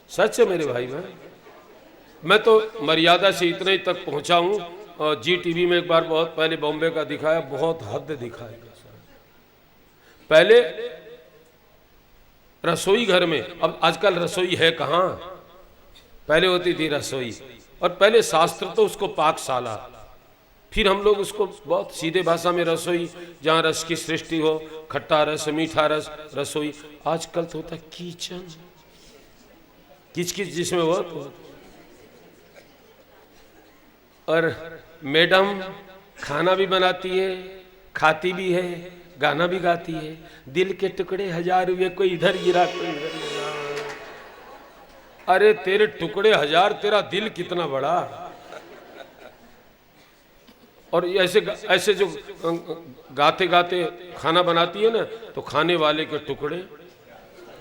सच है मेरे भाई बहन। मैं तो मर्यादा से इतने ही तक पहुंचा हूं। और जी टीवी में एक बार बहुत पहले बॉम्बे का दिखाया, बहुत हद दिखाया। पहले रसोई घर में, अब आजकल रसोई है कहाँ। पहले होती थी रसोई, और पहले शास्त्र तो उसको पाकशाला, फिर हम लोग उसको बहुत सीधे भाषा में रसोई, जहाँ रस की सृष्टि हो, खट्टा रस मीठा रस, रसोई। आजकल तो होता किचन, किच किच जिसमें हो तो। और मैडम खाना भी बनाती है, खाती भी है, गाना भी गाती है। दिल के टुकड़े 1000 रुपये, कोई इधर गिरा कोई इधर गिरा। अरे तेरे टुकड़े 1000, तेरा दिल कितना बड़ा। और ऐसे ऐसे जो गाते गाते खाना बनाती है ना, तो खाने वाले के टुकड़े,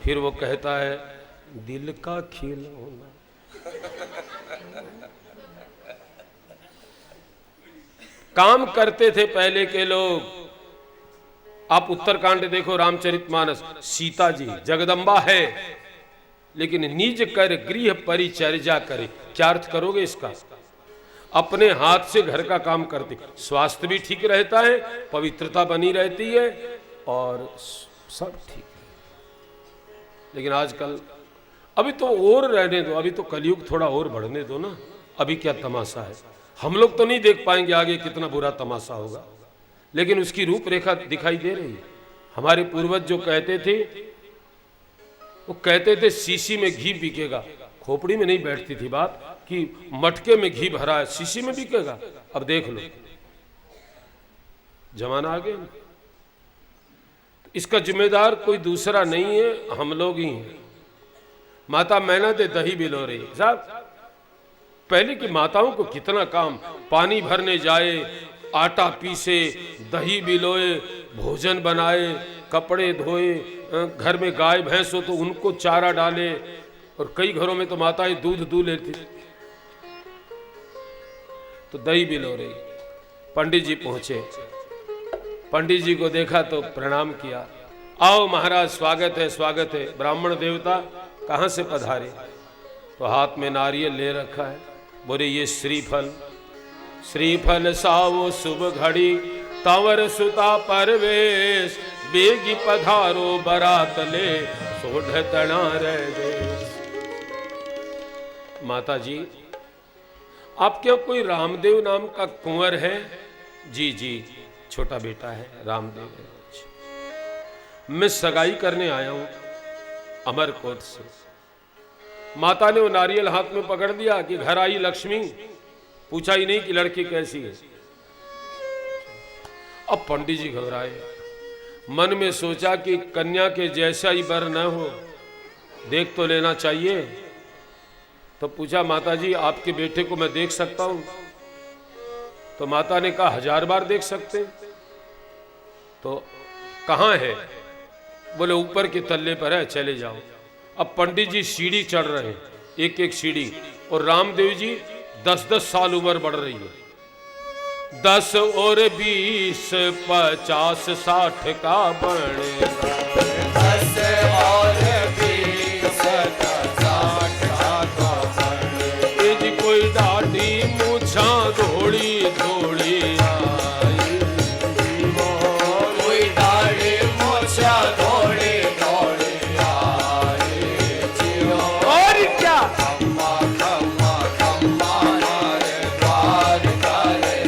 फिर वो कहता है दिल का खिलौना। काम करते थे पहले के लोग। आप उत्तरकांड देखो, रामचरितमानस, सीता जी जगदम्बा है, लेकिन निज कर गृह परिचर्या करे। क्या अर्थ करोगे इसका? अपने हाथ से घर का काम करते, स्वास्थ्य भी ठीक रहता है, पवित्रता बनी रहती है, और सब ठीक है। लेकिन आजकल, अभी तो और रहने दो, अभी तो कलयुग थोड़ा और बढ़ने दो ना। अभी क्या तमाशा है, हम लोग तो नहीं देख पाएंगे आगे कितना बुरा तमाशा होगा, लेकिन उसकी रूपरेखा दिखाई दे रही है। हमारे पूर्वज जो कहते थे, वो कहते थे शीशी में घी बिकेगा। खोपड़ी में नहीं बैठती थी बात कि मटके में घी भरा है, शीशी में बिकेगा। अब देख लो, जमाना आ गया। इसका जिम्मेदार कोई दूसरा नहीं है, हम लोग ही हैं। माता मैना दे दही बिलो रही साहब। पहले की माताओं को कितना काम, पानी भरने जाए, आटा पीसे, दही बिलोए, भोजन बनाए, कपड़े धोए, घर में गाय भैंस हो तो उनको चारा डाले, और कई घरों में तो माताएं दूध दूह लेती। तो दही बिलो रही। पंडित जी पहुंचे, पंडित जी को देखा तो प्रणाम किया। आओ महाराज, स्वागत है स्वागत है। ब्राह्मण देवता कहाँ से पधारे? तो हाथ में नारियल ले रखा है। बोले ये श्रीफल, श्रीफल सावो शुभ घड़ी, तंवर सुता परवेश, बेगी पधारो बरात ले, सोढ़ तना रह देश। माता जी, आपके यहाँ कोई रामदेव नाम का कुंवर है? जी जी, छोटा बेटा है रामदेव। मैं सगाई करने आया हूं अमरकोट से। माता ने वो नारियल हाथ में पकड़ दिया कि घर आई लक्ष्मी, पूछा ही नहीं कि लड़की कैसी है। अब पंडित जी घबराए, मन में सोचा कि कन्या के जैसा ही वर न हो, देख तो लेना चाहिए। तो पूछा, माता जी आपके बेटे को मैं देख सकता हूं? तो माता ने कहा 1000 बार देख सकते। तो कहां है? बोले ऊपर के तल्ले पर है, चले जाओ। अब पंडित जी सीढ़ी चढ़ रहे हैं, एक एक सीढ़ी, और रामदेव जी 10-10 साल उम्र बढ़ रही है। 10 और 20 50 60 का बनेगा, 10 और 20 50 60 का बनेगा। जी कोई दाढ़ी मूछा धोड़ी धोड़ी आई, कोई दाढ़ी मूछा धोड़ी धोड़ी आई जियो। और क्या खम्मा खम्मा खम्मा रे द्वार करे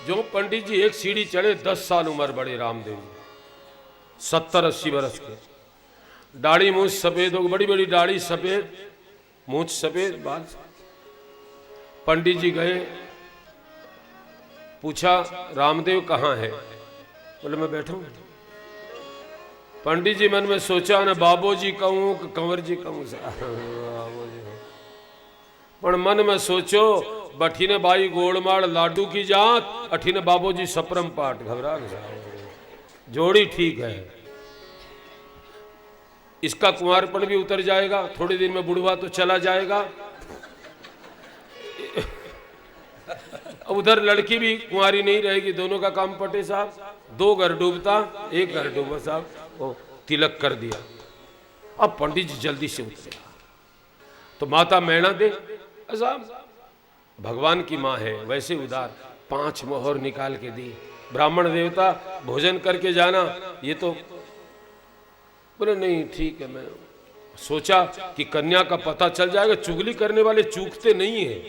जो पंडित जी एक सीढ़ी चढ़े, 10 साल उम्र बढ़े रामदेव जी, 70-80 वर्ष के। दाढ़ी मूछ सफेद हो, बड़ी बड़ी दाढ़ी सफेद, मूछ सफेद, बाल। पंडित जी गए, पूछा रामदेव कहाँ है? बोले मैं बैठा हूं। पंडित जी मन में सोचा न बाबू जी कहूं कि कंवर जी कहूं। पर मन में सोचो, बठीने बाई गोड़माड़ लाडू की जात, अठीने बाबू जी सप्रम पाठ। घबरा गया, जोड़ी ठीक है। इसका कुंवारपन भी उतर जाएगा, थोड़े दिन में बुढ़वा तो चला जाएगा। उधर लड़की भी कुंवारी नहीं रहेगी, दोनों का काम पटे साहब। 2 घर डूबता, 1 घर डूबा साहब। वो तिलक कर दिया। अब पंडित जी जल्दी से उतरे तो माता मैणा दे, साहब भगवान की माँ है वैसे उदार, 5 मोहर निकाल के दी। ब्राह्मण देवता भोजन करके जाना, ये तो बोले नहीं ठीक है। मैं सोचा कि कन्या का पता चल जाएगा, चुगली करने वाले चूकते नहीं है।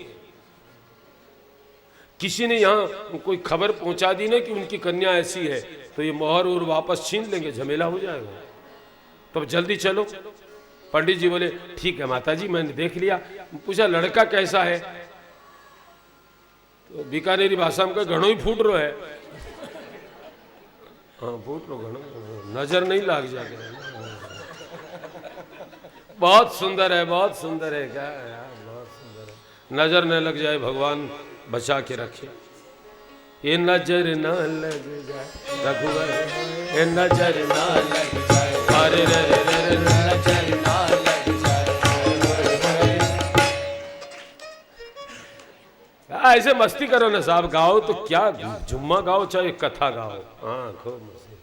किसी ने यहाँ कोई खबर पहुंचा दी ना कि उनकी कन्या ऐसी है, तो ये मोहर और वापस छीन लेंगे, झमेला हो जाएगा। तो जल्दी चलो। पंडित जी बोले ठीक है माता जी, मैंने देख लिया। पूछा लड़का कैसा है? तो बीकानेरी भाषा में घणो ही फूट रो है। हाँ फूट रो घणो, नजर नहीं लाग जाएगा। बहुत सुंदर है, बहुत सुंदर है। क्या यार बहुत सुंदर है, नजर न लग जाए, भगवान बचा के रखे। ये नजर न लग जाए रघुवर, ये नजर न लग जाए, अरे रे रे रे नजर न लग जाए। ऐसे मस्ती करो ना साहब, गाओ तो क्या, जुम्मा गाओ चाहे कथा गाओ। हाँ खूब मस्ती।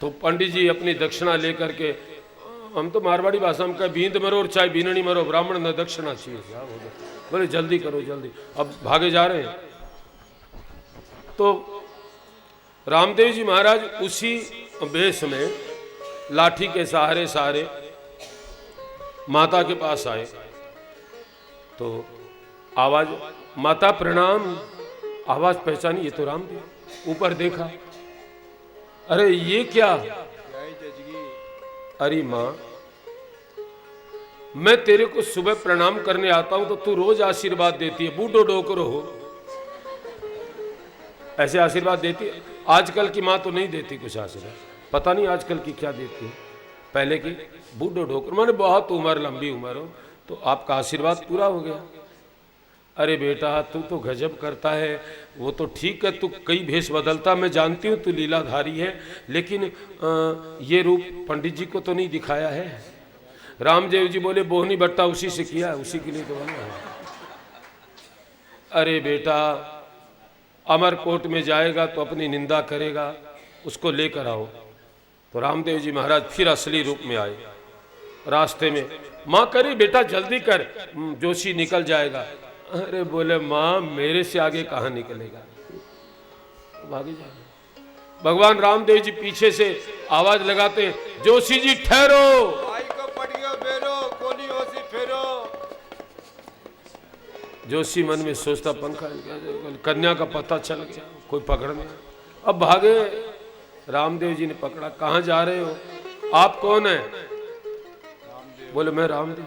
तो पंडित जी अपनी दक्षिणा लेकर के, हम तो मारवाड़ी भाषा में कहे बींद मरो और चाहे बीननी मरो, ब्राह्मण न दक्षिणा चाहिए। बोले जल्दी करो जल्दी, अब भागे जा रहे हैं। तो रामदेव जी महाराज उसी वेश में लाठी के सहारे सहारे माता के पास आए। तो आवाज, माता प्रणाम। आवाज पहचानी, ये तो रामदेव। ऊपर देखा, अरे ये क्या? अरे माँ मैं तेरे को सुबह प्रणाम करने आता हूं तो तू रोज आशीर्वाद देती है, बूढ़ो डोकरो हो ऐसे आशीर्वाद देती है। आजकल की माँ तो नहीं देती कुछ आशीर्वाद, पता नहीं आजकल की क्या देती है। पहले की बूढ़ो डोकरो माने बहुत उम्र, लंबी उम्र हो तो आपका आशीर्वाद पूरा हो गया। अरे बेटा तू तो गजब करता है, वो तो ठीक है तू कई भेष बदलता, मैं जानती हूँ तू लीलाधारी है, लेकिन ये रूप पंडित जी को तो नहीं दिखाया है। रामदेव जी बोले बोहनी बट्टा उसी से किया है, उसी के लिए तो बना है। अरे बेटा अमरकोट में जाएगा तो अपनी निंदा करेगा, उसको लेकर आओ। तो रामदेव जी महाराज फिर असली रूप में आए। रास्ते में माँ करी बेटा जल्दी कर, जोशी निकल जाएगा। अरे बोले माँ मेरे से आगे कहाँ निकलेगा, भागे जाए। भगवान रामदेव जी पीछे से आवाज लगाते हैं, जोशी जी ठहरो। भाई को पड़ियो बेरो, कोनी होसी फेरो। जोशी मन में सोचता पंखा, कन्या का पता चल गया, कोई पकड़ नहीं। अब भागे, रामदेव जी ने पकड़ा। कहाँ जा रहे हो? आप कौन है? बोले मैं रामदेव।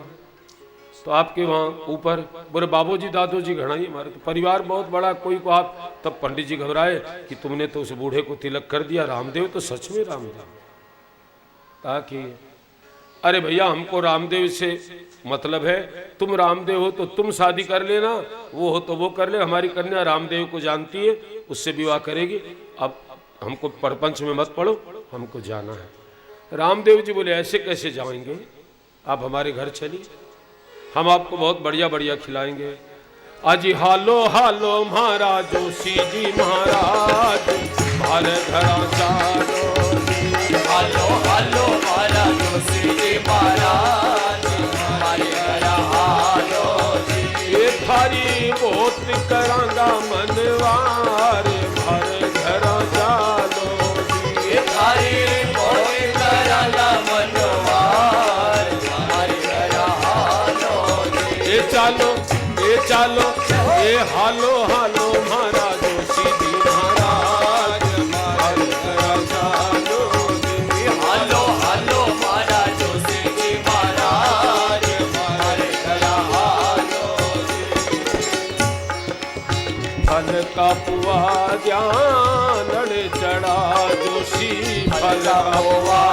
तो आपके वहाँ ऊपर? बोले बाबूजी दादोजी घड़ा ही हमारे, तो परिवार बहुत बड़ा, कोई को आप। तब पंडित जी घबराए कि तुमने तो उस बूढ़े को तिलक कर दिया, रामदेव तो सच में रामदेव। कहा कि अरे भैया हमको रामदेव से मतलब है, तुम रामदेव हो तो तुम शादी कर लेना, वो हो तो वो कर ले, हमारी कन्या रामदेव को जानती है, उससे विवाह करेगी। अब हमको परपंच में मत पड़ो, हमको जाना है। रामदेव जी बोले ऐसे कैसे जाएंगे, आप हमारे घर चलिए, हम आपको बहुत बढ़िया बढ़िया खिलाएंगे। अजी हालो हालो महाराज जोशी जी महाराज, भारत धरा चालो। हालो हालो महाराज जोशी जी महाराज, हमारे घर हालो जी। ये थारी बहुत करांगा मनवार, भारत धरा चालो। ये थारी बहुत करांगा मनवार, हमारे घर हालो जी। ये चालो ये हालो हालो महाराज जोशी जी महाराज, भारत धरा चालो। हालो हालो महाराज जोशी जी महाराज, हमारे घर हालो जी। फल का पुआ ध्यान चढ़ा जोशी, फल का पुआ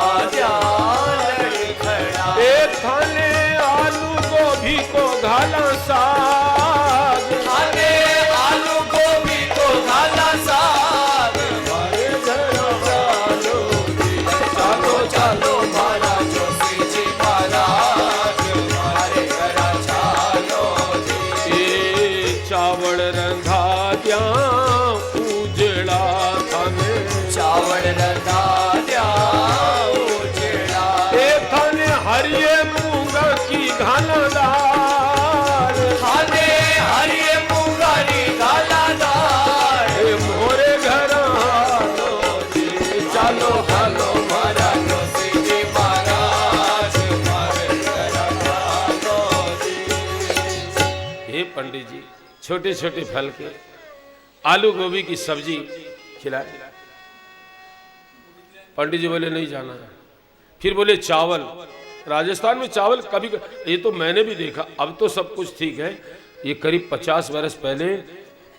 थाने आलू गोभी को घाला साग, थाने आलू गोभी को घाला साग। हमारे घर चालो चालो चालो महाराज जोशी जी महाराज, हमारे घर चालो जी। ये चावल रंधा द्या उजड़ा थाने, चावल रंधा द्या उजड़ा। थाने हरिये मूंगा की घालादार, खाने हरिये मूंगारी घालादार, मोरे घर चालो चालो मारा जोशी जी महाराज, मारे घरा चालो जी। हे पंडित जी, छोटे छोटे फल के आलू गोभी की सब्जी खिलाए। पंडित जी बोले नहीं जाना है। फिर बोले चावल, राजस्थान में चावल कभी ये तो मैंने भी देखा, अब तो सब कुछ ठीक है। ये करीब 50 वर्ष पहले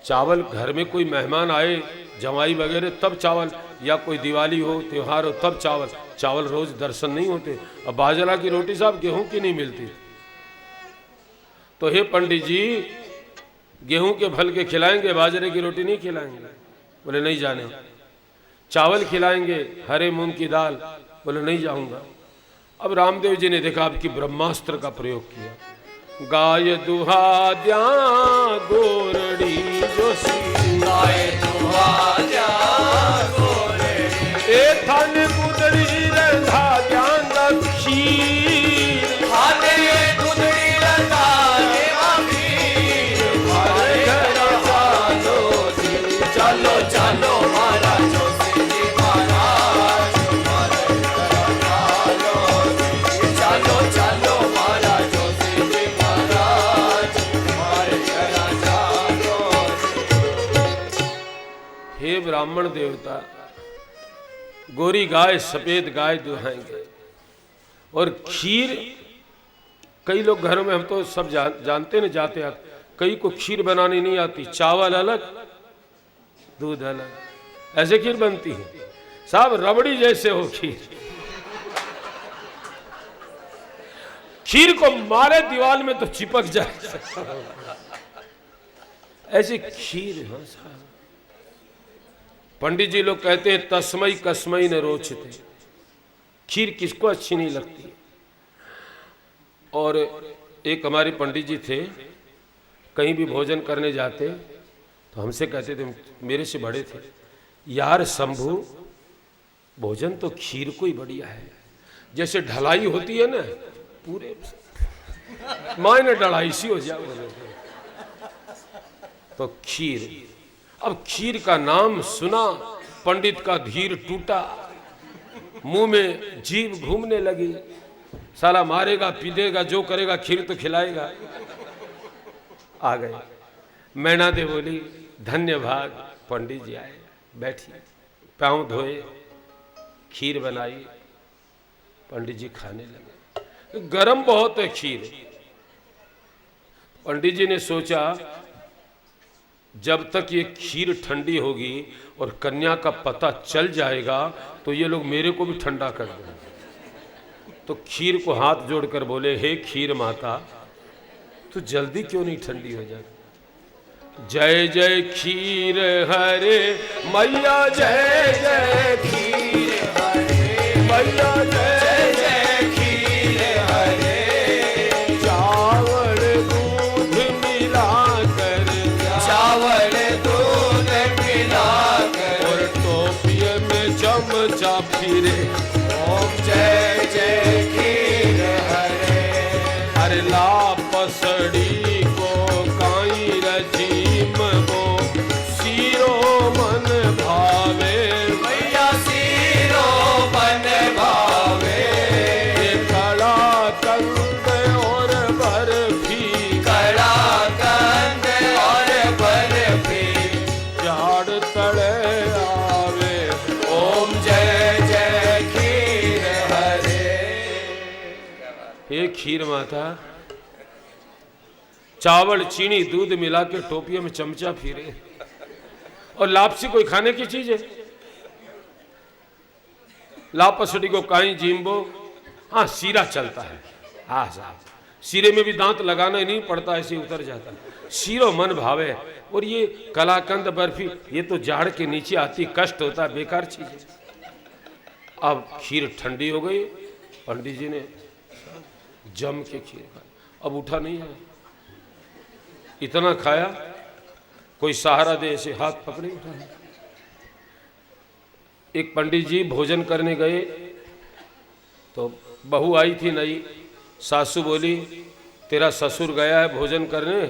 चावल, घर में कोई मेहमान आए, जमाई वगैरह, तब चावल, या कोई दिवाली हो, त्योहार हो, तब चावल। चावल रोज दर्शन नहीं होते। अब बाजरा की रोटी साहब गेहूं की नहीं मिलती। तो हे पंडित जी, गेहूं के फल के खिलाएंगे, बाजरे की रोटी नहीं खिलाएंगे? बोले नहीं जाने। चावल खिलाएंगे, हरे मूंग की दाल? बोले नहीं जाऊंगा। अब रामदेव जी ने देखा आपकी ब्रह्मास्त्र का प्रयोग किया। गाय दुहा द्या गोरड़ी जोशी, गाय दुहा द्या गोरड़ी, ए थान गुदड़ी रंधा ध्यान खीर, खाने गुदड़ी रंधा अमीर, मारे घरा चालो जी, चालो चालो मारा जोशी जी महाराज, मारे घरा चालो जी, चालो चालो मारा जोशी जी महाराज, मारे घरा चालो जी। हे ब्राह्मण देवता, गोरी गाय सफेद गाय दुहाएंगे और खीर। कई लोग घरों में, हम तो सब जानते न जाते आते, कई को खीर बनानी नहीं आती। चावल अलग, दूध अलग, ऐसे खीर बनती है साहब, रबड़ी जैसे हो खीर। खीर को मारे दीवार में तो चिपक जाए, ऐसी खीर। हाँ साहब, पंडित जी लोग कहते हैं तस्मई कसमई न रोचते, खीर किसको अच्छी नहीं लगती। और एक हमारे पंडित जी थे, कहीं भी भोजन करने जाते तो हमसे कहते थे, मेरे से बड़े थे, यार शंभू, भोजन तो खीर को ही बढ़िया है। जैसे ढलाई होती है ना, पूरे मायने ढलाई सी हो जाए तो खीर। अब खीर का नाम सुना, पंडित का धीर टूटा, मुंह में जीभ घूमने लगी। साला मारेगा पीटेगा जो करेगा, खीर तो खिलाएगा। आ गए। मैना दे बोली धन्य भाग, पंडित जी आए, बैठी, पाँव धोए, खीर बनाई, पंडित जी खाने लगे। गरम बहुत है खीर। पंडित जी ने सोचा जब तक ये खीर ठंडी होगी और कन्या का पता चल जाएगा तो ये लोग मेरे को भी ठंडा कर देंगे। तो खीर को हाथ जोड़कर बोले, हे खीर माता, तू जल्दी क्यों नहीं ठंडी हो जाती? जय जय खीर हरे मैया, जय जय खीर हरे मैया, जय जय खीर हरे। चावल दूध मिलाकर, चावल दूध मिलाकर, और टोपिये में चमचा फिरे, ओम जय जय खीर हरे। अरे ला पसड़ी को काई रजीम को, सीरो मन भावे मैया सीरो मन भावे। ये कड़ा कंद और बर्फी, कड़ा कंद और बर्फी, झाड़ तड़े आवे। ओम जय जय खीर हरे। हे खीर माता, चावल चीनी दूध मिला के टोपियों में चमचा फिरे, और लापसी कोई खाने की चीज है? लापसड़ी को काई जीम्बो, हाँ सीरा चलता है। हाँ साहब, सीरे में भी दांत लगाना ही नहीं पड़ता, ऐसे उतर जाता है। सीरो मन भावे। और ये कलाकंद बर्फी, ये तो जाड़ के नीचे आती, कष्ट होता है, बेकार चीज है। अब खीर ठंडी हो गई, पंडित जी ने जम के खीर खाई, अब उठा नहीं है। इतना खाया, कोई सहारा दे, ऐसे हाथ पकड़े उठा। एक पंडित जी भोजन करने गए तो बहू आई थी नई, सासू बोली तेरा ससुर गया है भोजन करने,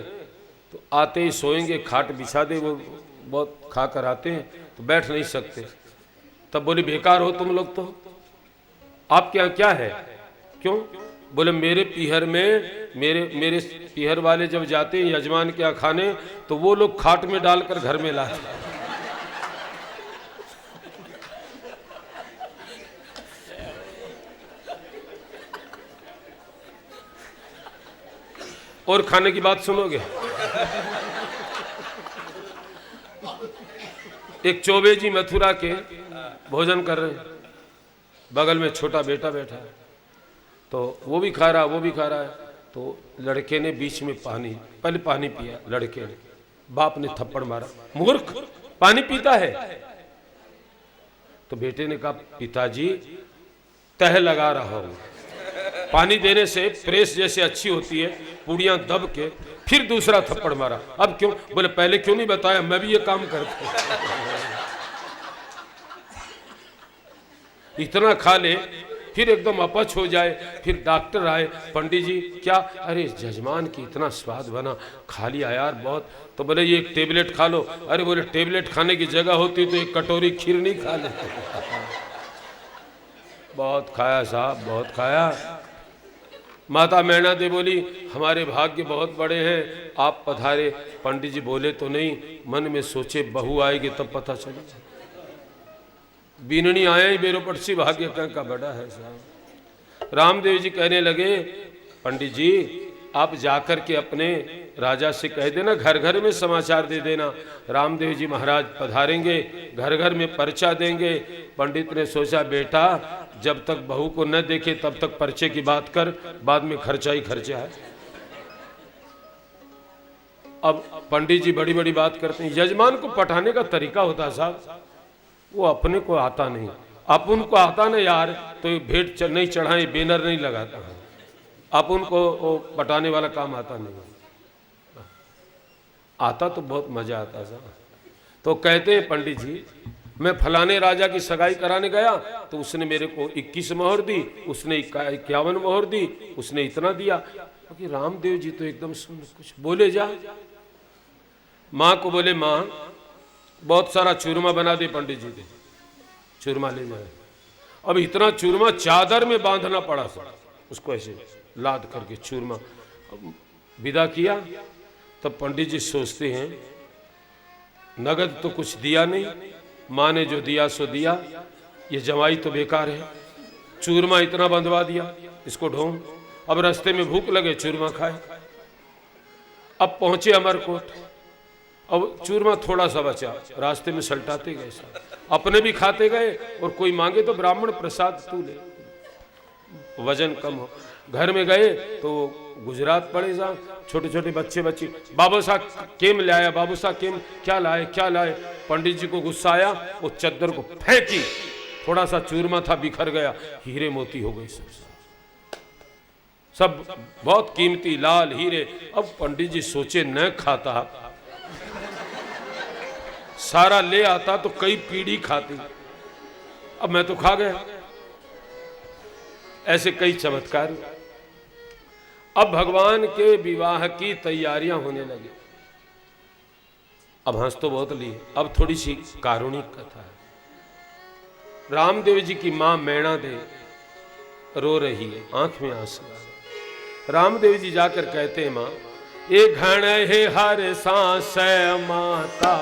तो आते ही सोएंगे, खाट बिछा दे, वो बहुत खा कर आते हैं तो बैठ नहीं सकते। तब बोली बेकार हो तुम लोग, तो आपके यहाँ क्या है? क्यों? बोले मेरे पीहर में मेरे पीहर वाले जब जाते हैं यजमान के यहाँ खाने, तो वो लोग खाट में डालकर घर में लाते। और खाने की बात सुनोगे? एक चौबे जी मथुरा के भोजन कर रहे हैं, बगल में छोटा बेटा बैठा है, तो वो भी खा रहा वो भी खा रहा है। तो लड़के ने बीच में पहले पानी पिया, लड़के ने, बाप ने थप्पड़ मारा, मूर्ख पानी पीता है। तो बेटे ने कहा पिताजी तह लगा रहा हूं, पानी देने से प्रेस जैसे अच्छी होती है, पूड़ियां दब के, फिर दूसरा थप्पड़ मारा। अब क्यों? बोले पहले क्यों नहीं बताया, मैं भी ये काम करता हूं। इतना खा ले फिर एकदम अपच हो जाए, फिर डॉक्टर आए, पंडित जी क्या? अरे जजमान की इतना स्वाद बना, खा लिया यार बहुत। तो बोले ये एक टेबलेट खा लो। अरे बोले टेबलेट खाने की जगह होती तो एक कटोरी खीर नहीं खा लेते। बहुत खाया साहब, बहुत खाया। माता मैना दे बोली हमारे भाग्य बहुत बड़े हैं, आप पधारे। पंडित जी बोले तो नहीं, मन में सोचे बहू आएगी तब पता चले। बीननी आया ही बेरो पटसी, भाग्य का बड़ा है साहब। रामदेव जी कहने लगे पंडित जी आप जाकर के अपने राजा से कह देना, घर घर में समाचार दे देना, रामदेव जी महाराज पधारेंगे, घर घर में पर्चा देंगे। पंडित ने सोचा बेटा जब तक बहू को न देखे तब तक पर्चे की बात कर, बाद में खर्चा ही खर्चा है। अब पंडित जी बड़ी बड़ी बात करते हैं। यजमान को पठाने का तरीका होता है साहब, वो अपने को आता नहीं, अपन को आता ना यार तो भेंट नहीं चढ़ाए, बैनर नहीं लगाता है, अपन को वो पटाने वाला काम आता नहीं। आता तो बहुत मजा आता साहब। तो कहते हैं पंडित जी मैं फलाने राजा की सगाई कराने गया तो उसने मेरे को 21 मोहर दी, उसने 51 मोहर दी, उसने इतना दिया। क्योंकि रामदेव जी तो एकदम सुन कुछ बोले जा। माँ को बोले माँ बहुत सारा चूरमा बना दे पंडित जी ने, चूरमा ले जाए। अब इतना चूरमा चादर में बांधना पड़ा सर, उसको ऐसे लाद करके चूरमा विदा किया। तब पंडित जी सोचते हैं नगद तो कुछ दिया नहीं, माँ ने जो दिया सो दिया, ये जमाई तो बेकार है, चूरमा इतना बंधवा दिया, इसको ढोंग। अब रास्ते में भूख लगे चूरमा खाए। अब पहुंचे अमरकोट, अब चूरमा थोड़ा सा बचा, रास्ते में सल्टाते गए, अपने भी खाते गए और कोई मांगे तो ब्राह्मण प्रसाद तू ले, वजन कम हो। घर में गए तो गुजरात पड़े साहब, छोटे छोटे बच्चे बाबू साहब केम लाया, बाबू साहब केम क्या लाए क्या लाए। पंडित जी को गुस्सा आया, वो चद्दर को फेंकी, थोड़ा सा चूरमा था बिखर गया, हीरे मोती हो गई सब बहुत कीमती लाल हीरे। अब पंडित जी सोचे न खाता, सारा ले आता तो कई पीढ़ी खाती, अब मैं तो खा गया। ऐसे कई चमत्कार। अब भगवान के विवाह की तैयारियां होने लगी। अब हंस तो बहुत ली, अब थोड़ी सी कारुणिक कथा है। रामदेव जी की मां मैना दे रो रही है, आंख में आंसू। रामदेव जी जाकर कहते हैं मां ये घण है हर सांस माता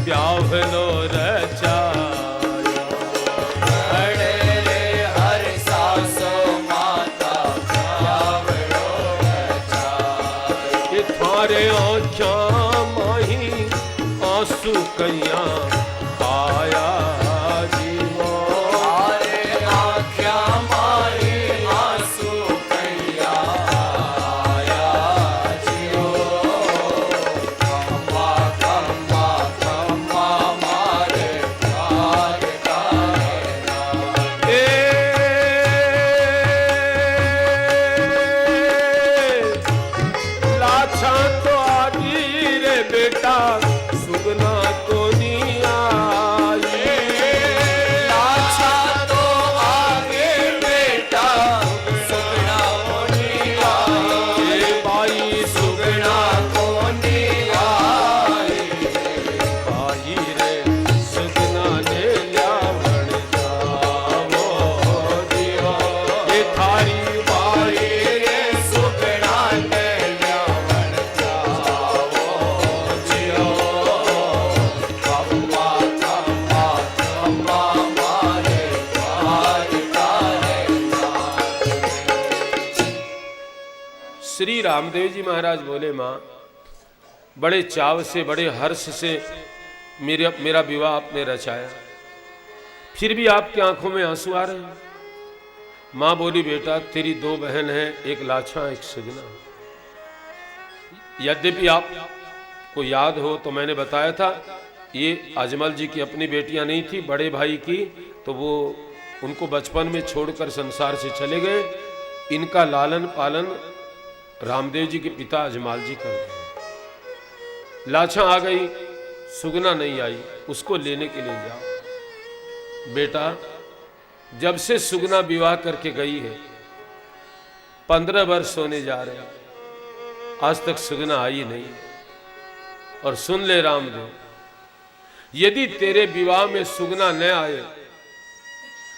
ब्याहलो रचा, थारे आँखा माही आंसू कैया आया जीवो, थारे आँखा माही आंसू कैया आया जीवो, खम्मा खम्मा खम्मा मारे प्यार का लाछा तो आदि रे बेटा सुगना तो नहीं आई, लाछा तो आगे बेटा श्री रामदेव जी महाराज बोले, माँ बड़े चाव से बड़े हर्ष से मेरा विवाह आपने रचाया, फिर भी आपकी आंखों में आंसू आ रहे हैं। माँ बोली, बेटा तेरी दो बहन हैं, एक लाछा एक सुगना। यद्यपि आपको याद हो तो मैंने बताया था ये अजमल जी की अपनी बेटियां नहीं थी, बड़े भाई की, तो वो उनको बचपन में छोड़कर संसार से चले गए। इनका लालन पालन रामदेव जी के पिता अजमल जी कर गए। लाछा आ गई, सुगना नहीं आई, उसको लेने के लिए जाओ। बेटा जब से सुगना विवाह करके गई है 15 वर्ष होने जा रहे हैं, आज तक सुगना आई नहीं। और सुन ले रामदेव, यदि तेरे विवाह में सुगना न आए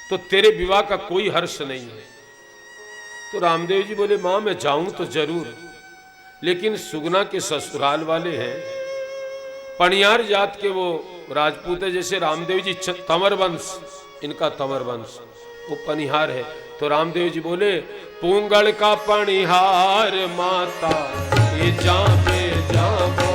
तो तेरे विवाह का कोई हर्ष नहीं है। तो रामदेव जी बोले, मां मैं जाऊं तो जरूर, लेकिन सुगना के ससुराल वाले हैं पनियार जात के, वो राजपूत है। जैसे रामदेव जी तंवर वंश, इनका तंवर वंश, वो पनिहार है। तो रामदेव जी बोले, पूंगड़ का पनिहार माता ये जाबे जाबो,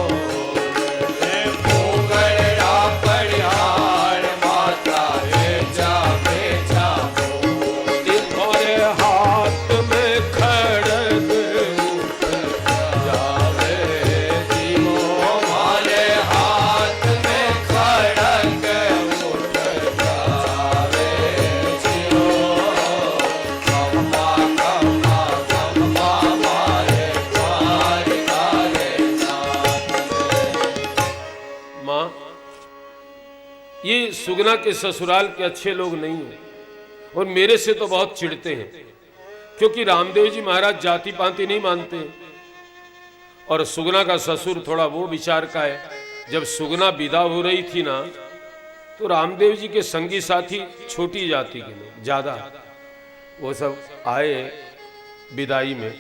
ये सुगना के ससुराल के अच्छे लोग नहीं हैं और मेरे से तो बहुत चिढ़ते हैं, क्योंकि रामदेव जी महाराज जाति पाति नहीं मानते। और सुगना का ससुर थोड़ा वो विचार का है। जब सुगना विदा हो रही थी ना, तो रामदेव जी के संगी साथी छोटी जाति के लोग ज्यादा, वो सब आए विदाई में।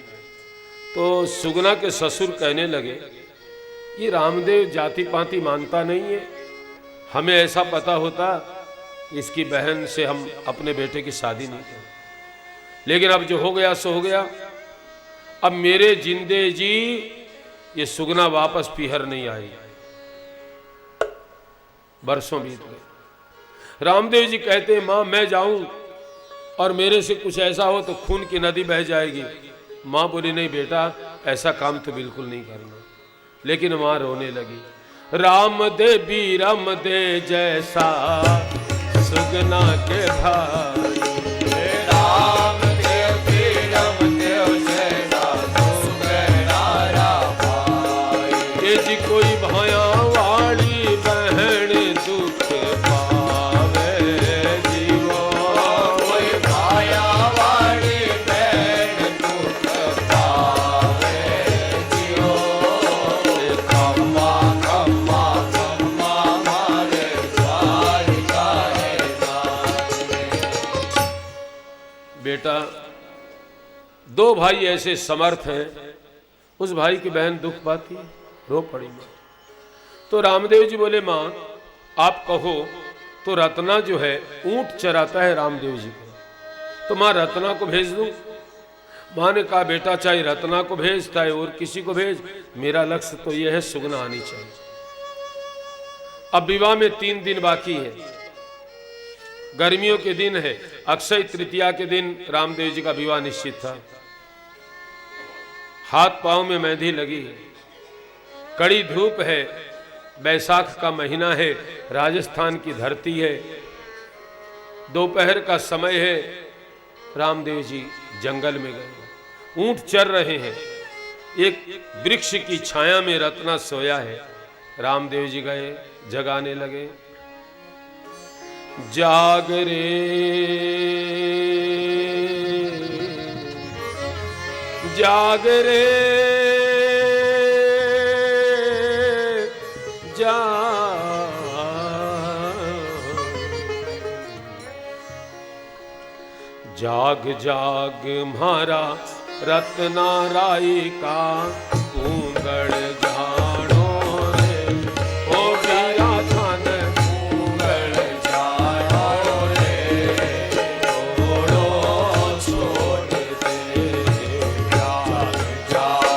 तो सुगना के ससुर कहने लगे, ये रामदेव जाति पाति मानता नहीं है, हमें ऐसा पता होता इसकी बहन से हम अपने बेटे की शादी नहीं करें। लेकिन अब जो हो गया सो हो गया। अब मेरे जिंदे जी ये सुगना वापस पीहर नहीं आई। बरसों बीत गए। रामदेव जी कहते हैं, मां मैं जाऊं और मेरे से कुछ ऐसा हो तो खून की नदी बह जाएगी। मां बोली, नहीं बेटा ऐसा काम तो बिल्कुल नहीं करना। लेकिन मां रोने लगी। राम दे बीरम दे जैसा सुगना के भाई, राम दे बीरम दे जैसा सुगना भाई। ये जी कोई भाया वाली बहन दुख पावे जीवो, कोई भाया वाली बहन दुख पावे जीवो। खम्मा खम्मा खम्मा मारे द्वारिका है नाथ। बेटा दो भाई ऐसे समर्थ हैं, उस भाई की बहन दुख पाती, रो पड़ी मां। तो रामदेव जी बोले, मां आप कहो तो रत्ना जो है ऊंट चराता है रामदेव जी को, तो मां रत्ना को भेज दूं। मां ने कहा, बेटा चाहे रत्ना को भेज चाहे और किसी को भेज, मेरा लक्ष्य तो यह है सुगना आनी चाहिए। अब विवाह में 3 दिन बाकी है। गर्मियों के दिन है, अक्षय तृतीया के दिन रामदेव जी का विवाह निश्चित था। हाथ पांव में मेहंदी लगी है, कड़ी धूप है, बैसाख का महीना है, राजस्थान की धरती है, दोपहर का समय है। रामदेव जी जंगल में गए, ऊंट चर रहे हैं। एक वृक्ष की छाया में रत्ना सोया है। रामदेव जी गए, जगाने लगे। जाग रे जाग रे जाग जाग म्हारा रत्ना राई का पूंगड़ जानो रे, ओ बिया थान पूंगड़ जानो रे, छोड़ो छोड़ दे। जाग जाग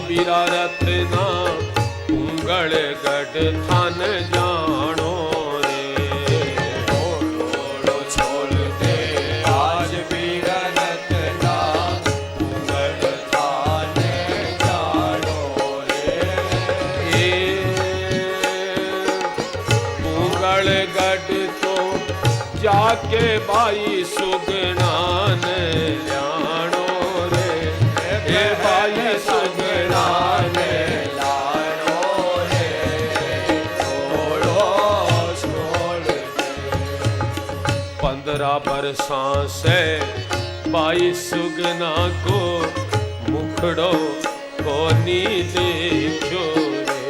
बीरा रत्ना उंगल गढ़ थान जानो रे। ढोलो छोल दे आज बीर रत्ना उंगल थान जानो रे। उंगल गढ़ तो जाके भाई सुगना ने जानो रे। हे भाई सुगना ने लानो रे। ढोलो छोल दे 15 बरसां से भाई सुगना को मुखड़ो को नी देखो रे।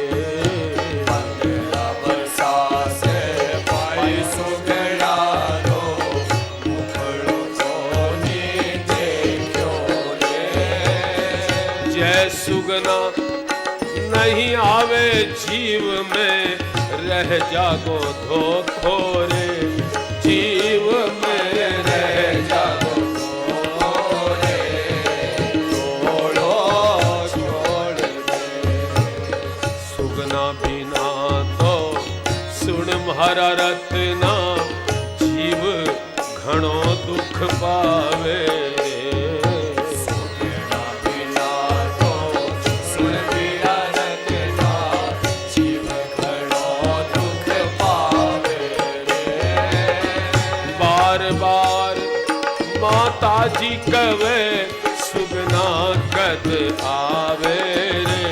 15 बरसा से भाई सुगना रो मुखड़ो को नी देखो रे। जय सुगना नहीं आवे जीव में रह जागो धोखो रे। जीव में रह जागो रे। ढोलो छोल दे सुगना बिना तो सुन म्हारा रत्ना जीव घणो दुख पावे रे। सुगना बिना तो सुन बीरा रत्ना जीव घणो दुख पावे रे। बार बार माता जी कवे सुगना कद आवे रे।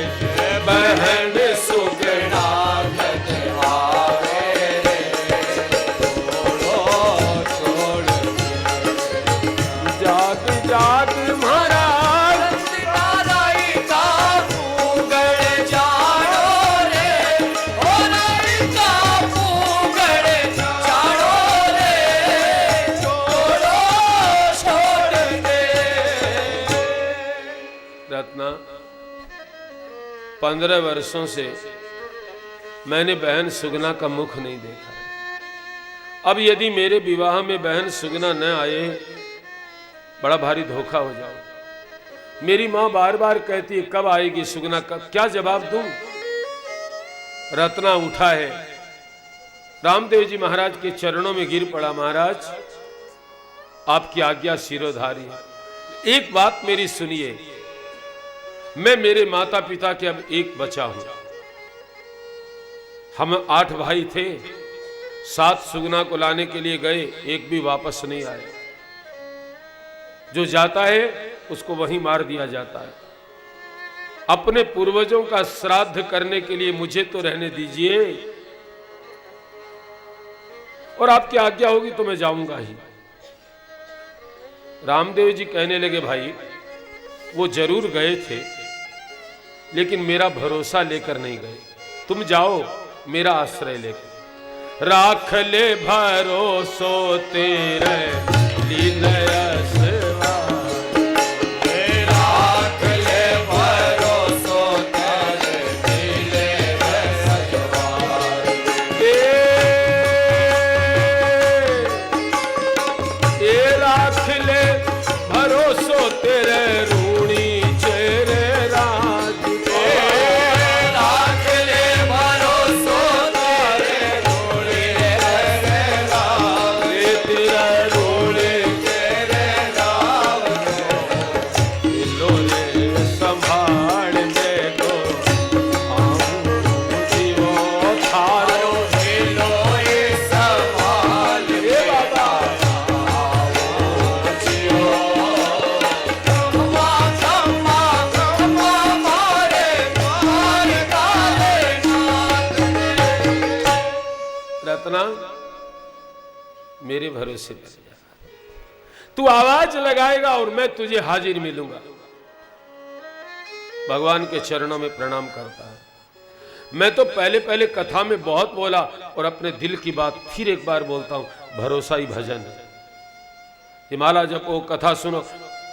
बहन सुगना कद आवे रे। ढोलो छोल दे जाग जाग महाराज राई का पूगड़ जानो रे। ओ राई का पूगड़ जानो रे। ढोलो छोल दे रत्ना 15 वर्षों से मैंने बहन सुगना का मुख नहीं देखा है। अब यदि मेरे विवाह में बहन सुगना न आए बड़ा भारी धोखा हो जाओ। मेरी मां बार बार कहती है कब आएगी सुगना, कब, क्या जवाब दूं। रत्ना उठा है, रामदेव जी महाराज के चरणों में गिर पड़ा। महाराज आपकी आज्ञा सिरोधारी है। एक बात मेरी सुनिए, मैं मेरे माता पिता के अब एक बचा हूं। हम 8 भाई थे, 7 सुगना को लाने के लिए गए, एक भी वापस नहीं आए। जो जाता है उसको वहीं मार दिया जाता है। अपने पूर्वजों का श्राद्ध करने के लिए मुझे तो रहने दीजिए, और आपकी आज्ञा होगी तो मैं जाऊंगा ही। रामदेव जी कहने लगे भाई वो जरूर गए थे, लेकिन मेरा भरोसा लेकर नहीं गए। तुम जाओ मेरा आश्रय लेकर। राख ले भरोसो तेरे लीलयस राख ले भरोसो तेरे लीलयस ए राख ले भरोसो तेरे रूणी चेरे राज। राख ले भरोसो तेरे रूणी चेरे राज। तेरा रूणी तेरे राज लोले संभाल दे को जीवो थारो लोए संभाल हे बाबा जियो। खम्मा खम्मा खम्मा मारे मार काले नाथ रत्ना मेरे भरोसे पर जा। तू आवाज लगाएगा और मैं तुझे हाजिर मिलूंगा। भगवान के चरणों में प्रणाम करता है। मैं तो पहले पहले कथा में बहुत बोला और अपने दिल की बात फिर एक बार बोलता हूं, भरोसा ही भजन है। ये माला जपो, कथा सुनो,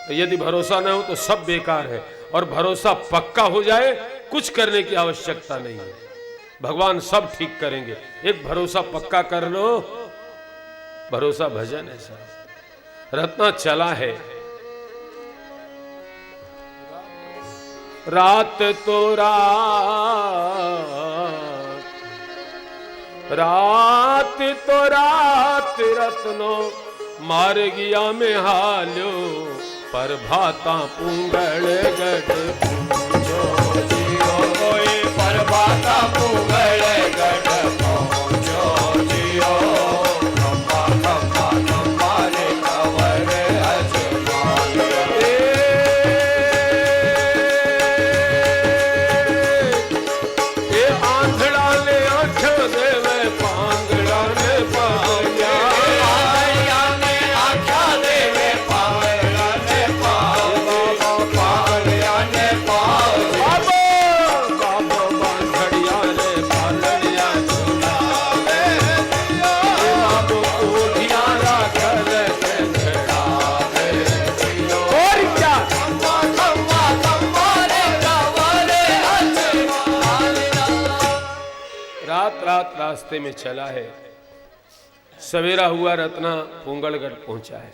तो यदि भरोसा न हो तो सब बेकार है, और भरोसा पक्का हो जाए कुछ करने की आवश्यकता नहीं है। भगवान सब ठीक करेंगे। एक भरोसा पक्का कर लो, भरोसा भजन है साहब। रत्ना चला है, रात तो रात रत्नो मार गया में हाल्यो पर भाता पुंगल गढ़ पूछो जियो कोई पर भाता पुंगल गढ़ पहुंचो जियो खम्बा खम्बा खम्बा रे खबर अजमान ए आंधड़ा ले आंख देवे पांगड़ा ने पाया रात रास्ते में चला है। सवेरा हुआ, रत्ना पुंगलगढ़ पहुंचा है।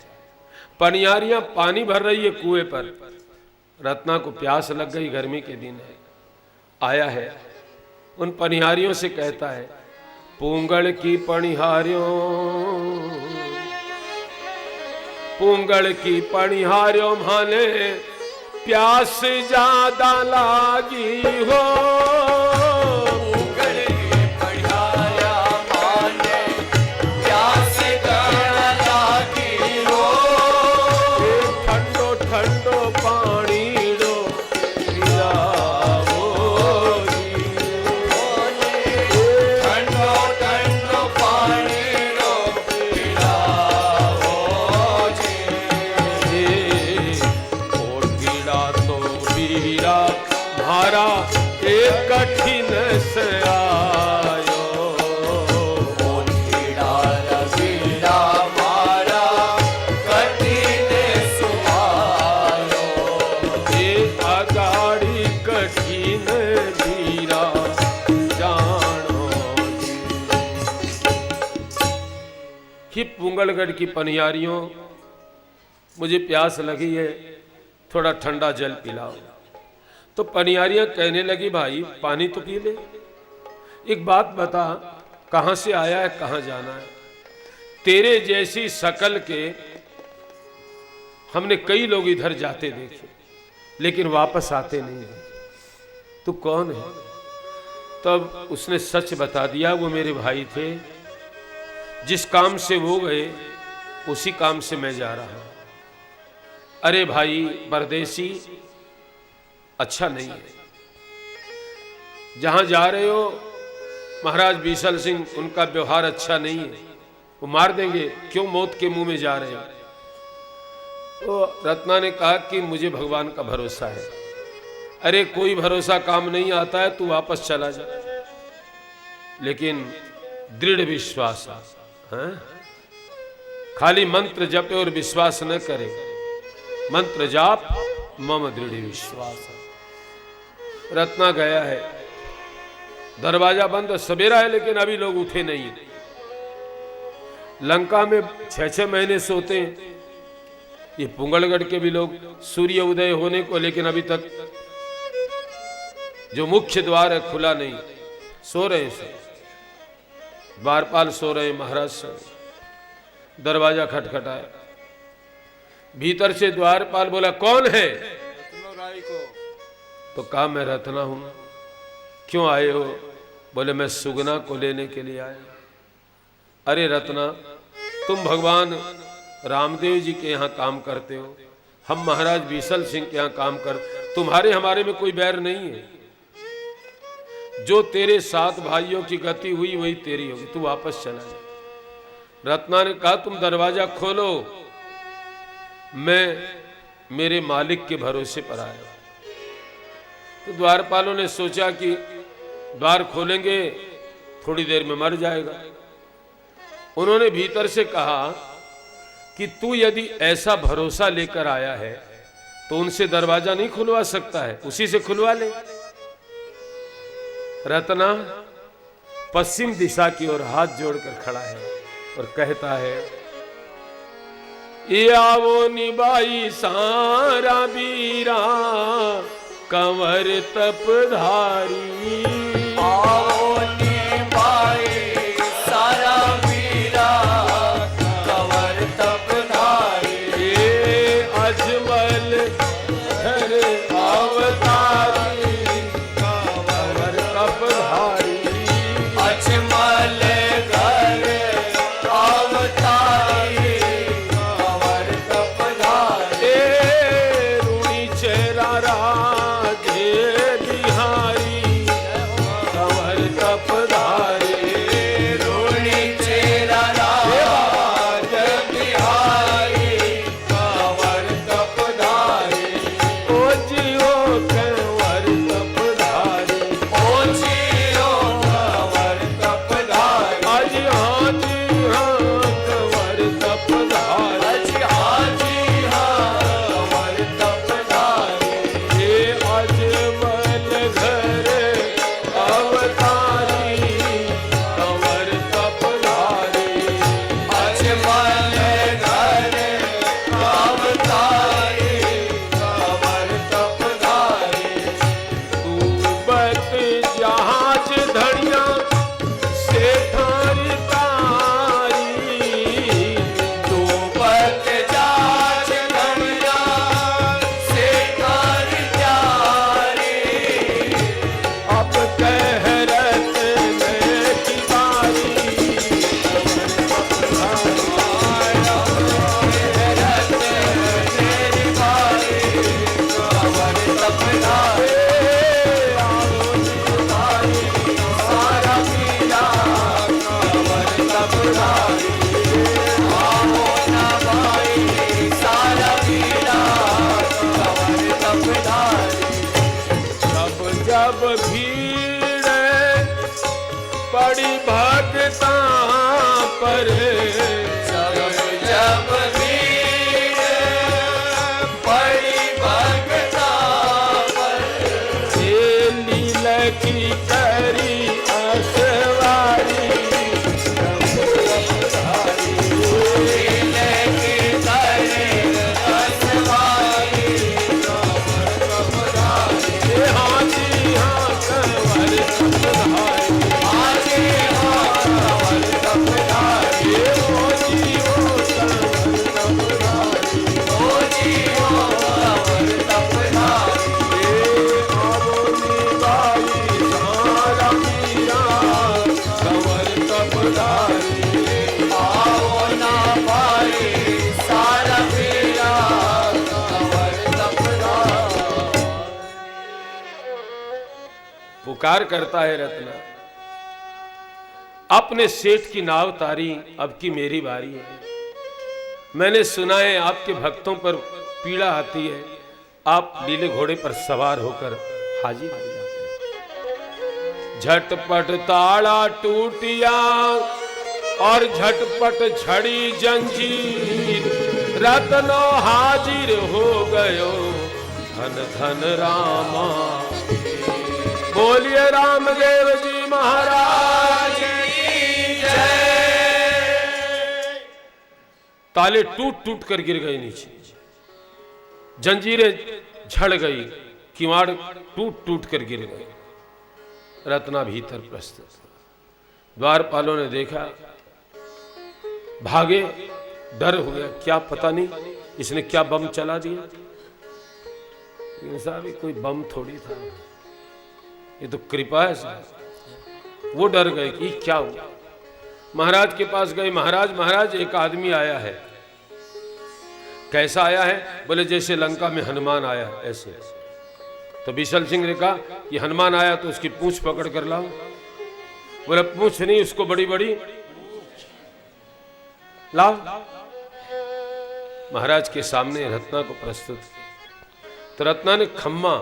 पनियारियां पानी भर रही है कुएं पर। रत्ना को प्यास लग गई, गर्मी के दिन है। आया है, उन पनिहारियों से कहता है, पुंगल की पनिहारियों, पुंगल की पनिहारियों माने प्यास ज्यादा लागी हो। कठिन से आयो रवीरा मारा कठिन सुहायो ये अगाड़ी कठिन धीरा जानो कि पुंगलगढ़ की पनियारियों, मुझे प्यास लगी है, थोड़ा ठंडा जल पिलाओ। तो पनियारियां कहने लगी, भाई पानी तो पी ले, एक बात बता, कहां से आया है, कहां जाना है? तेरे जैसी शकल के हमने कई लोग इधर जाते देखे, लेकिन वापस आते नहीं। तू कौन है? तब उसने सच बता दिया, वो मेरे भाई थे, जिस काम से वो गए उसी काम से मैं जा रहा हूं। अरे भाई परदेसी, अच्छा नहीं है, जहां जा रहे हो महाराज बीसल सिंह, उनका व्यवहार अच्छा नहीं है, वो मार देंगे, क्यों मौत के मुंह में जा रहे हो? तो रत्ना ने कहा कि मुझे भगवान का भरोसा है। अरे कोई भरोसा काम नहीं आता है, तू वापस चला जा, लेकिन दृढ़ विश्वास है, खाली मंत्र जपे और विश्वास न करे, मंत्र जाप मम दृढ़ विश्वास। रत्ना गया है, दरवाजा बंद, सवेरा है लेकिन अभी लोग उठे नहीं। लंका में 6-6 महीने सोते हैं, ये पुंगलगढ़ के भी लोग सूर्य उदय होने को, लेकिन अभी तक जो मुख्य द्वार है खुला नहीं, सो रहे हैं। द्वारपाल सो रहे, महाराज सो रहे। दरवाजा खटखटाया, भीतर से द्वारपाल बोला, कौन है? तो कहा, मैं रत्ना हूं। क्यों आए हो? बोले, मैं सुगना को लेने के लिए आया। अरे रत्ना, तुम भगवान रामदेव जी के यहाँ काम करते हो, हम महाराज बीसल सिंह के यहाँ काम कर, तुम्हारे हमारे में कोई बैर नहीं है। जो तेरे 7 भाइयों की गति हुई वही तेरी होगी, तू वापस चला जा। रत्ना ने कहा, तुम दरवाजा खोलो, मैं मेरे मालिक के भरोसे पर आया। तो द्वारपालों ने सोचा कि द्वार खोलेंगे थोड़ी देर में मर जाएगा। उन्होंने भीतर से कहा कि तू यदि ऐसा भरोसा लेकर आया है तो उनसे दरवाजा नहीं खुलवा सकता है, उसी से खुलवा ले। रत्ना पश्चिम दिशा की ओर हाथ जोड़कर खड़ा है और कहता है, ये आवो निभाई सारा बीरा कंवर तपधारी। आओ निभाए सारा वीरा कंवर तपधारी। ये अजमल घर अवतारी कंवर तपधारी। अजमल घर अवतारी कंवर तपधारी। ए रूणी चेहरा राधे बिहारी कंवर तपधारी। रूणी चेहरा राज बिहारी कंवर तपधारी। ओ जियो कंवर तपधारी। ओ जियो कंवर तपधारी। आज हाँ जी हाँ कंवर तपधारी। अज हाजी हाँ कंवर तपधारी। ये अजमल घर अवतारी कंवर तपधारी। अजमल घर अवतारी कंवर तपधारी। डूबत जहाज धड़िया से थारी तारी। डूबत जाच धनिया से कर जारी। अब कहरत में की बारी तेरी बारी कंवर तपधारी। सारा वीरा कंवर तपधारी। आओ ना भाई सारा वीरा कंवर तपधारी। जब जब भीड़ पड़ी भक्ता पर। जब जब भीड़ पड़ी भक्ता पर। ये लीला की करी असवारी लीले की करे असवारी कंवर तपधारी। ये हाथी हाँ कंवर तपधारी। आजी हाँ कंवर तपधारी। ये मोची हो कंवर तपधारी। ओ जी हो कंवर तपधारी। ये आवोनी बाई सारा मीरा कंवर तपधारी। आओ ना भाई सारा वीरा कंवर तपधारी। पुकार करता है रत्ना, अपने सेठ की नाव तारी, अब की मेरी बारी है। मैंने सुना है आपके भक्तों पर पीड़ा आती है, आप नीले घोड़े पर सवार होकर हाजिर हो जाते हैं। झटपट ताला टूटिया और झटपट छड़ी जंजीर, रत्नो हाजिर हो गयो धन धन रामा। बोलिए रामदेव जी महाराज की जय। ताले टूट टूट कर गिर गए नीचे, जंजीरें झड़ गई, किवाड़ टूट टूट कर गिर गए। रत्ना भीतर प्रस्तुत। द्वारपालों ने देखा, भागे, डर हो गया, क्या पता नहीं इसने क्या बम चला दिया। साहब ये कोई बम थोड़ी था, ये तो कृपा है साहब। वो डर गए कि क्या हुआ। महाराज के पास गए, महाराज महाराज एक आदमी आया है। कैसा आया है? बोले जैसे लंका में हनुमान आया ऐसे। तो विशल सिंह ने कहा कि हनुमान आया तो उसकी पूंछ पकड़ कर लाओ। बोले पूंछ नहीं, उसको बड़ी बड़ी लाओ। महाराज के सामने रत्ना को प्रस्तुत किया। तो रत्ना ने खम्मा,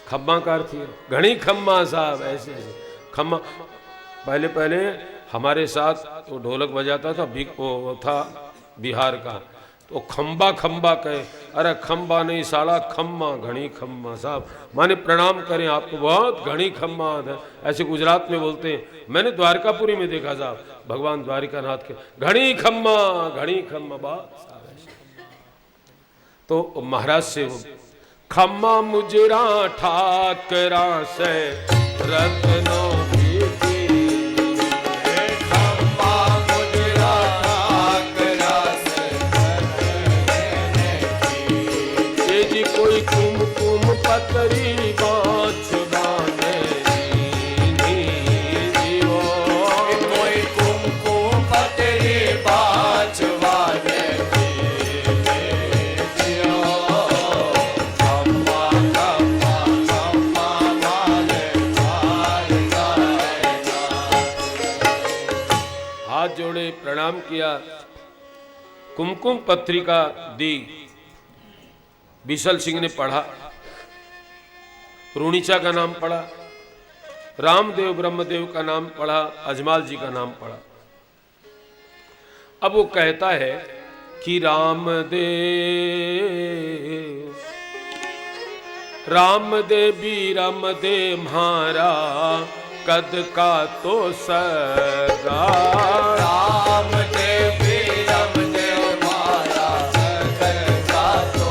खम्मा का अर्थ है घनी खम्मा साहब, ऐसे खम्मा। पहले पहले हमारे साथ वो ढोलक बजाता था, वो था बिहार का, तो खम्बा खम्बा कहे, अरे खम्बा नहीं साला खम्मा, घनी खम्मा साहब, माने प्रणाम करें आपको, बहुत घनी खम्मा है, ऐसे गुजरात में बोलते हैं। मैंने द्वारकापुरी में देखा साहब, भगवान द्वारिकानाथ के घनी खम्मा बात। तो महाराज से वो खम्मा मुजरा ठाकरा से रत्नों की खम्मा मुजरा ठाकरा से ये जी कोई कुमकुम पतरी बाँच बाने जीवो कोई कुमकुम पतरी बाँच बाने जियो खम्मा खम्मा खम्मा वाले पार जाएगा। हाथ जोड़े प्रणाम किया, कुमकुम पत्रिका दी। बिसल सिंह ने पढ़ा, रूणीचा का नाम पढ़ा, रामदेव ब्रह्मदेव का नाम पढ़ा, अजमाल जी का नाम पढ़ा। अब वो कहता है कि रामदेवी रामदेव म्हारा कद का तो सगा रामदेव मारा का तो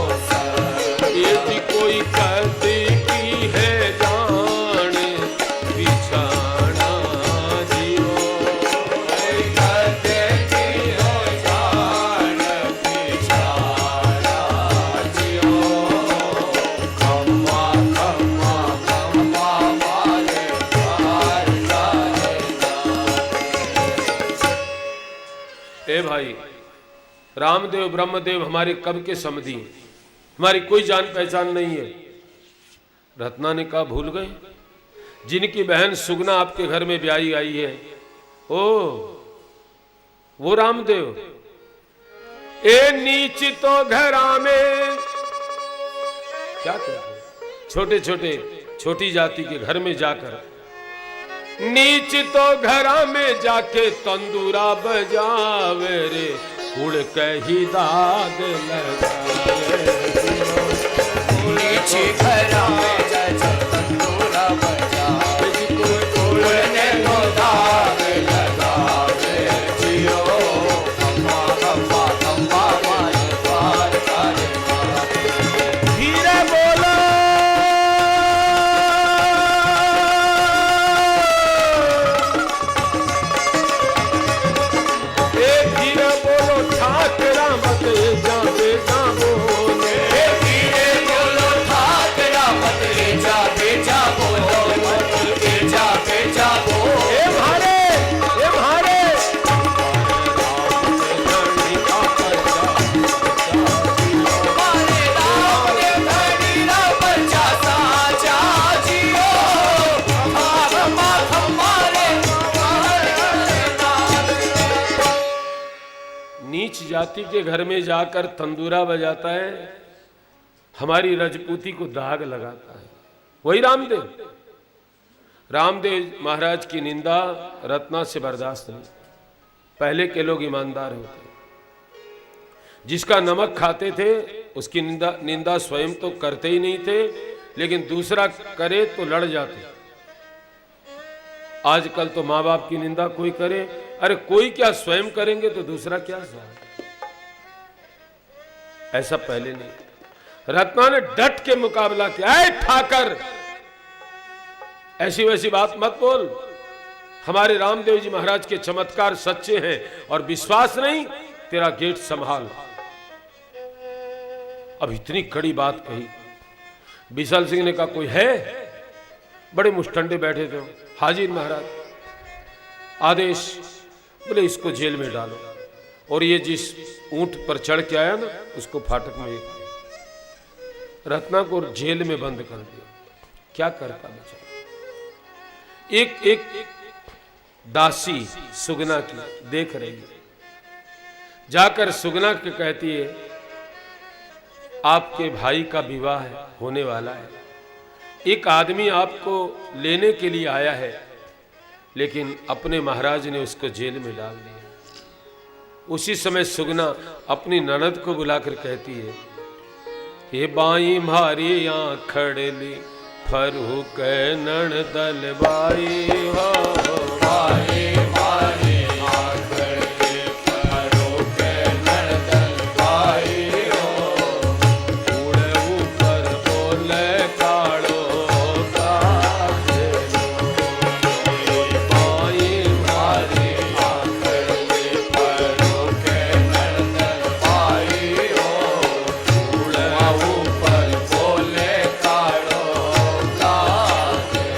ये भी कोई कद की है जान बिछाना जियो कहते की हो जान बिछाना जियो खम्मा खम्मा खम्मा वाले पार जाएगा। ए भाई, रामदेव ब्रह्मदेव हमारे कब के समधी हैं, हमारी कोई जान पहचान नहीं है। रत्ना ने कहा भूल गए, जिनकी बहन सुगना आपके घर में ब्याही आई है, ओ वो रामदेव। ए नीच तो घरा में क्या कहते, छोटे छोटे छोटी जाति के घर में जाकर नीच तो घरा में जाके तंदूरा बजावे रे, उड़ कही दाद लगावे। नीचे घरा में जय तंदूरा बजा उड़ने को दाग लगावे जियो खम्मा खम्मा खम्मा वाले पार जाएगा। धीरे बोलो, ए धीरे बोलो ठाकरा मत जावे जाबोले। धीरे बोलो ठाकरा मत जा बेजा बोलो बेजा बेजा बोलो। ए भारे हमारे राम ने धनीरा बचा साचा जियो खम्मा खम्मा रे नीच जाति के घर में जाकर तंदूरा बजाता है, हमारी रजपूती को दाग लगाता है। वही रामदेव। रामदेव महाराज की निंदा रत्ना से बर्दाश्त नहीं। पहले के लोग ईमानदार होते, जिसका नमक खाते थे उसकी निंदा स्वयं तो करते ही नहीं थे, लेकिन दूसरा करे तो लड़ जाते। आजकल तो माँ बाप की निंदा कोई करे, अरे कोई क्या स्वयं करेंगे तो दूसरा क्या सवाल। ऐसा पहले नहीं। रत्ना ने डट के मुकाबला किया, ऐ ठाकर ऐसी वैसी बात मत बोल, हमारे रामदेव जी महाराज के चमत्कार सच्चे हैं और विश्वास नहीं, तेरा गेट संभाल। अब इतनी कड़ी बात कही। बिसल सिंह ने कहा कोई है? बड़े मुष्टंडे बैठे थे। हाजिर महाराज, आदेश। बोले इसको जेल में डालो, और ये जिस ऊंट पर चढ़ के आया ना उसको फाटक में। रत्ना को जेल में बंद कर दिया। क्या करता बचा? एक दासी सुगना की देख रही है, जाकर सुगना के कहती है आपके भाई का विवाह होने वाला है, एक आदमी आपको लेने के लिए आया है, लेकिन अपने महाराज ने उसको जेल में डाल दिया। उसी समय सुगना अपनी ननद को बुलाकर कहती है, ये बाई मारी आँख खड़ली फरू के नण दल बाई हो।